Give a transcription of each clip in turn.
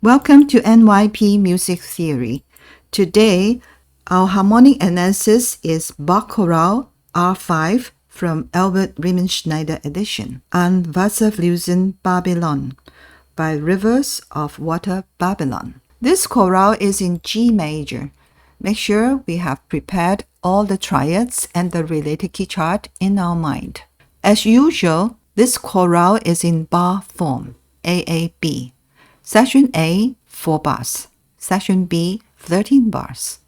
Welcome to NYP Music Theory. Today, our harmonic analysis is Bach Chorale R.5 from Albert Riemenschneider edition and Wasserflussen Babylon by Rivers of Water Babylon. This chorale is in G major. Make sure we have prepared all the triads and the related key chart in our mind. As usual, this chorale is in bar form, AAB. Section A, 4 bars. Section B, 13 bars.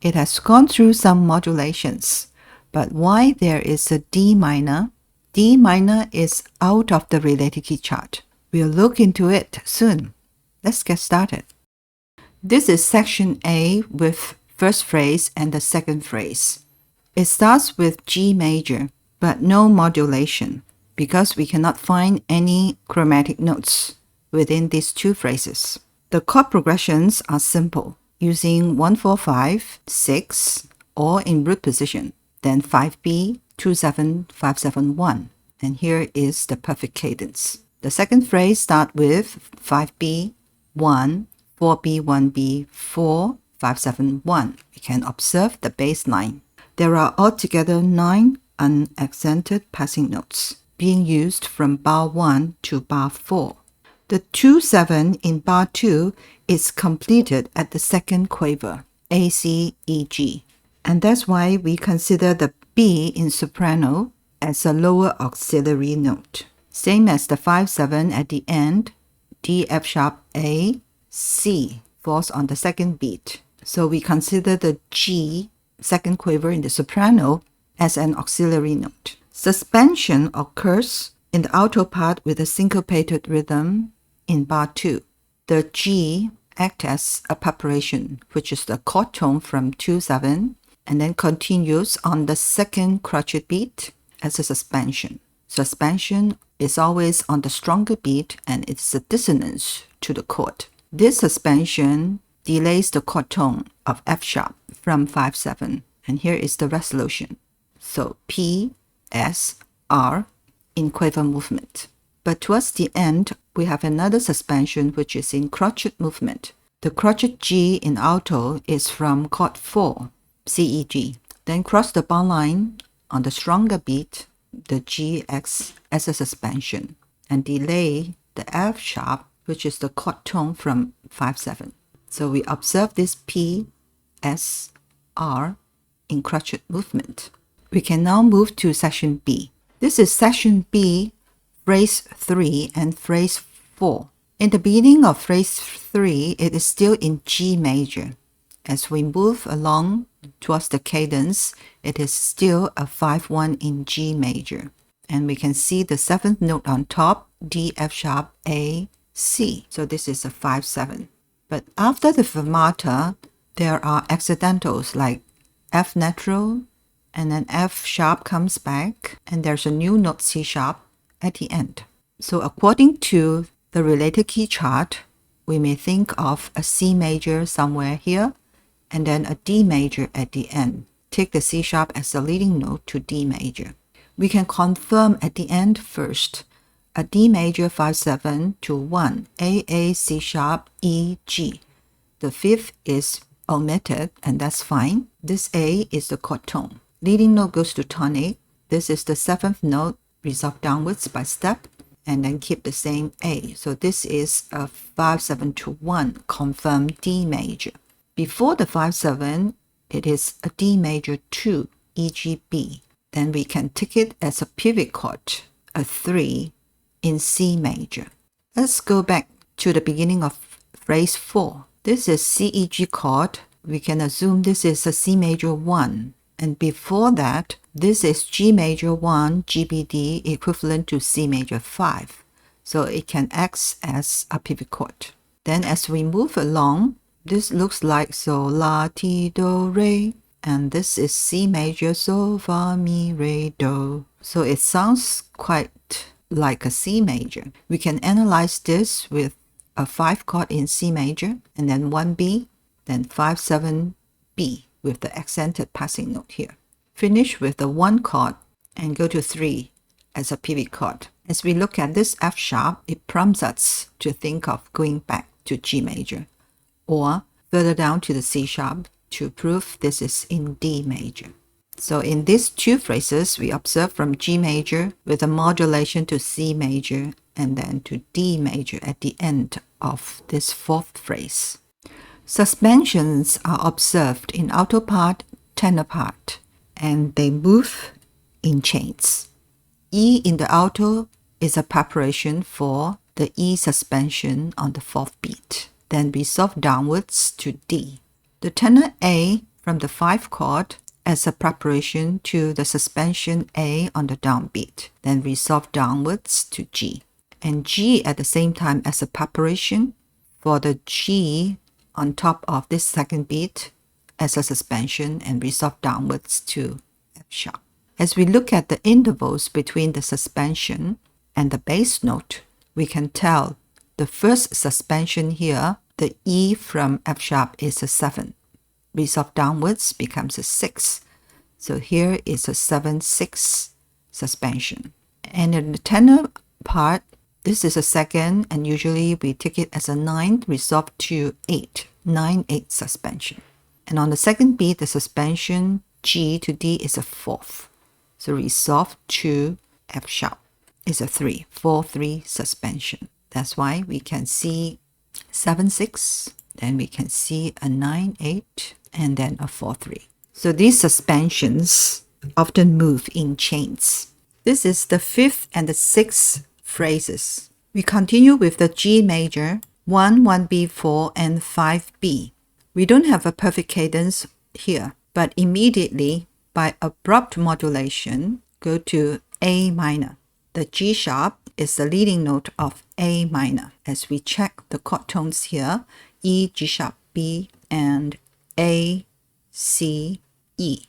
It has gone through some modulations, but why there is a D minor? D minor is out of the related key chart. We'll look into it soon. Let's get started. This is section A with first phrase and the second phrase. It starts with G major, but no modulation, because we cannot find any chromatic notes within these two phrases. The chord progressions are simple, using 1, 4, 5, 6, or in root position, then 5B, 2, 7, 5, 7, 1. And here is the perfect cadence. The second phrase starts with 5B, 1, 4B, 1B, 4, 5, 7, 1. We can observe the bass line. There are altogether 9 unaccented passing notes being used from bar 1 to bar 4. The 2-7 in bar 2 is completed at the second quaver, A, C, E, G. And that's why we consider the B in soprano as a lower auxiliary note. Same as the 5-7 at the end, D, F sharp, A, C falls on the second beat. So we consider the G, second quaver in the soprano, as an auxiliary note. Suspension occurs in the alto part with a syncopated rhythm in bar 2. The G acts as a preparation, which is the chord tone from 2-7, and then continues on the second crotchet beat as a suspension. Suspension is always on the stronger beat, and it's a dissonance to the chord. This suspension delays the chord tone of F sharp from 5-7, and here is the resolution. So P, S, R in quaver movement. But towards the end, we have another suspension which is in crotchet movement. The crotchet G in alto is from chord 4, C, E, G. Then cross the bar line on the stronger beat, the G acts as a suspension, and delay the F sharp, which is the chord tone from 5-7. So we observe this P, S, R in crotchet movement. We can now move to section B. This is section B, phrase 3 and phrase 4. In the beginning of phrase 3, it is still in G major. As we move along towards the cadence, it is still a 5-1 in G major. And we can see the 7th note on top, D, F sharp, A, C. So this is a 5-7. But after the fermata, there are accidentals like F natural, and then F sharp comes back, and there's a new note C sharp at the end. So according to the related key chart, we may think of a C major somewhere here, and then a D major at the end. Take the C sharp as the leading note to D major. We can confirm at the end first, a D major 5-7 to 1, A, A, C sharp, E, G. The 5th is omitted, and that's fine. This A is the chord tone. Leading note goes to tonic. This is the 7th note, resolve downwards by step, and then keep the same A. So this is a 5-7 to 1, confirmed D major. Before the 5-7, it is a D major 2, E, G, B. Then we can take it as a pivot chord, a 3 in C major. Let's go back to the beginning of phrase 4. This is C, E, G chord. We can assume this is a C major 1. And before that, this is G major 1, GBD, equivalent to C major 5. So it can act as a pivot chord. Then as we move along, this looks like So, La, Ti, Do, Re. And this is C major, So, Fa, Mi, Re, Do. So it sounds quite like a C major. We can analyze this with a 5 chord in C major, and then 1B, then 5-7B. With the accented passing note here. Finish with the 1 chord and go to 3 as a pivot chord. As we look at this F sharp, it prompts us to think of going back to G major, or further down to the C sharp to prove this is in D major. So in these two phrases, we observe from G major with a modulation to C major and then to D major at the end of this fourth phrase. Suspensions are observed in alto part, tenor part, and they move in chains. E in the alto is a preparation for the E suspension on the fourth beat, then resolve downwards to D. The tenor A from the 5 chord as a preparation to the suspension A on the downbeat, then resolve downwards to G. And G at the same time as a preparation for the G on top of this second beat as a suspension and resolve downwards to F sharp. As we look at the intervals between the suspension and the bass note, we can tell the first suspension here, the E from F sharp is a 7. Resolve downwards becomes a 6. So here is a 7-6 suspension. And in the tenor part, this is a second, and usually we take it as a 9, resolve to 8, 9-8 suspension. And on the second beat, the suspension G to D is a 4th. So resolve to F sharp is a 3, 4-3 suspension. That's why we can see 7-6, then we can see a 9-8, and then a 4-3. So these suspensions often move in chains. This is the 5th and the 6th phrases. We continue with the G major, 1, 1B4, and 5B. We don't have a perfect cadence here, but immediately by abrupt modulation, go to A minor. The G sharp is the leading note of A minor. As we check the chord tones here, E, G sharp, B, and A, C, E.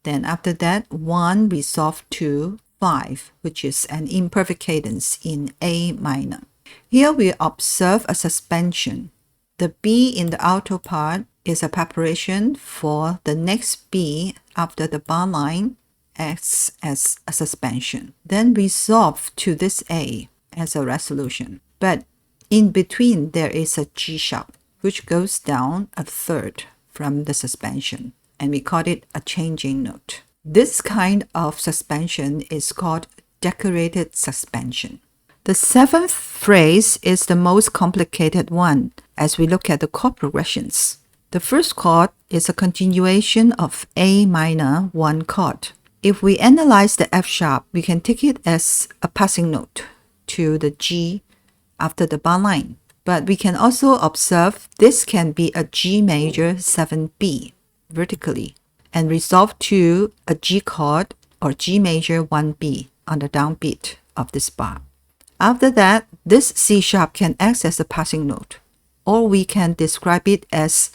Then after that, 1 resolve to 5, which is an imperfect cadence in A minor. Here we observe a suspension. The B in the alto part is a preparation for the next B after the bar line acts as a suspension. Then resolve to this A as a resolution. But in between there is a G sharp, which goes down a 3rd from the suspension, and we call it a changing note. This kind of suspension is called decorated suspension. The 7th phrase is the most complicated one as we look at the chord progressions. The first chord is a continuation of A minor 1 chord. If we analyze the F sharp, we can take it as a passing note to the G after the bar line. But we can also observe this can be a G major 7B vertically and resolve to a G chord or G major 1B on the downbeat of this bar. After that, this C sharp can act as a passing note, or we can describe it as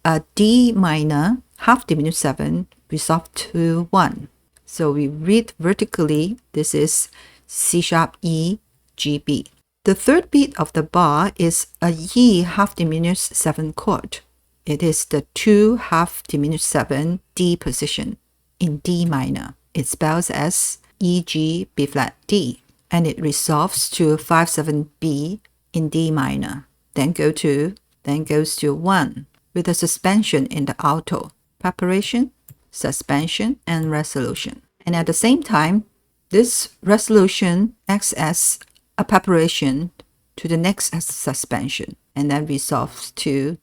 a D minor half diminished 7 resolved to 1. So we read vertically, this is C sharp E, G, B. The third beat of the bar is a E half diminished 7 chord. It is the 2 half diminished 7 D position in D minor. It spells as E, G, B flat, D, and it resolves to 5-7B in D minor. Then goes to 1 with a suspension in the alto, preparation, suspension, and resolution. And at the same time, this resolution acts as a preparation to the next suspension and then resolves to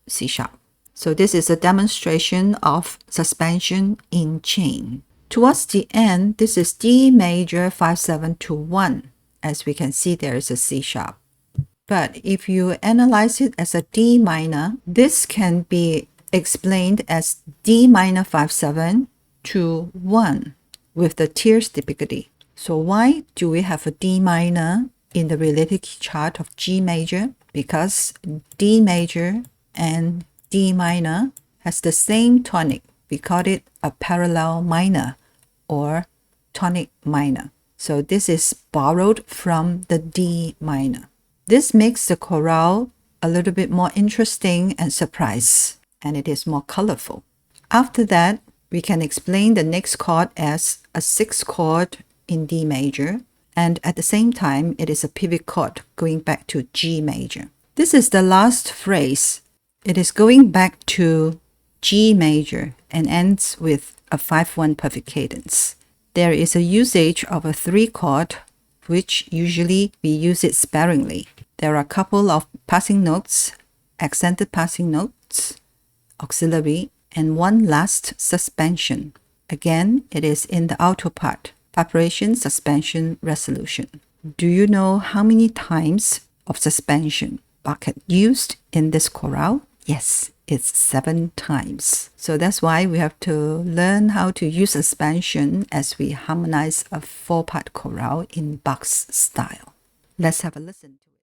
C sharp. So this is a demonstration of suspension in chain. Towards the end, this is D major 5-7 to 1. As we can see, there is a C sharp. But if you analyze it as a D minor, this can be explained as D minor 5-7 to 1 with the tierce typically. So why do we have a D minor in the related key chart of G major? Because D major and D minor has the same tonic. We call it a parallel minor or tonic minor. So this is borrowed from the D minor. This makes the chorale a little bit more interesting and surprise, and it is more colorful. After that, we can explain the next chord as a 6th chord in D major, and at the same time, it is a pivot chord going back to G major. This is the last phrase. It is going back to G major and ends with a 5/1 perfect cadence. There is a usage of a 3-chord, which usually we use it sparingly. There are a couple of passing notes, accented passing notes, auxiliary, and one last suspension. Again, it is in the alto part, preparation, suspension, resolution. Do you know how many times of suspension Bach had used in this chorale? Yes, it's 7 times. So that's why we have to learn how to use suspension as we harmonize a 4-part chorale in Bach's style. Let's have a listen to it.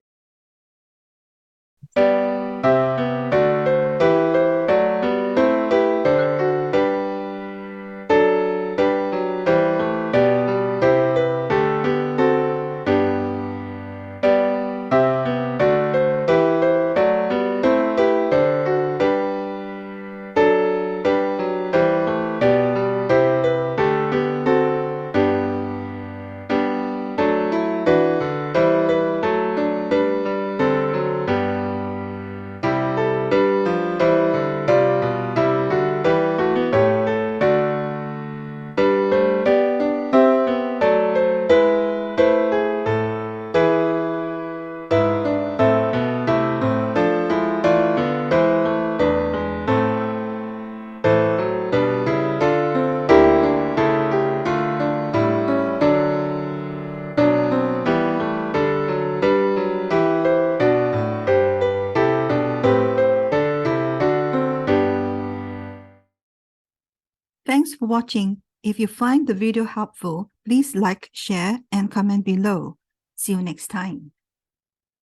Thanks for watching. If you find the video helpful, please like, share, and comment below. See you next time.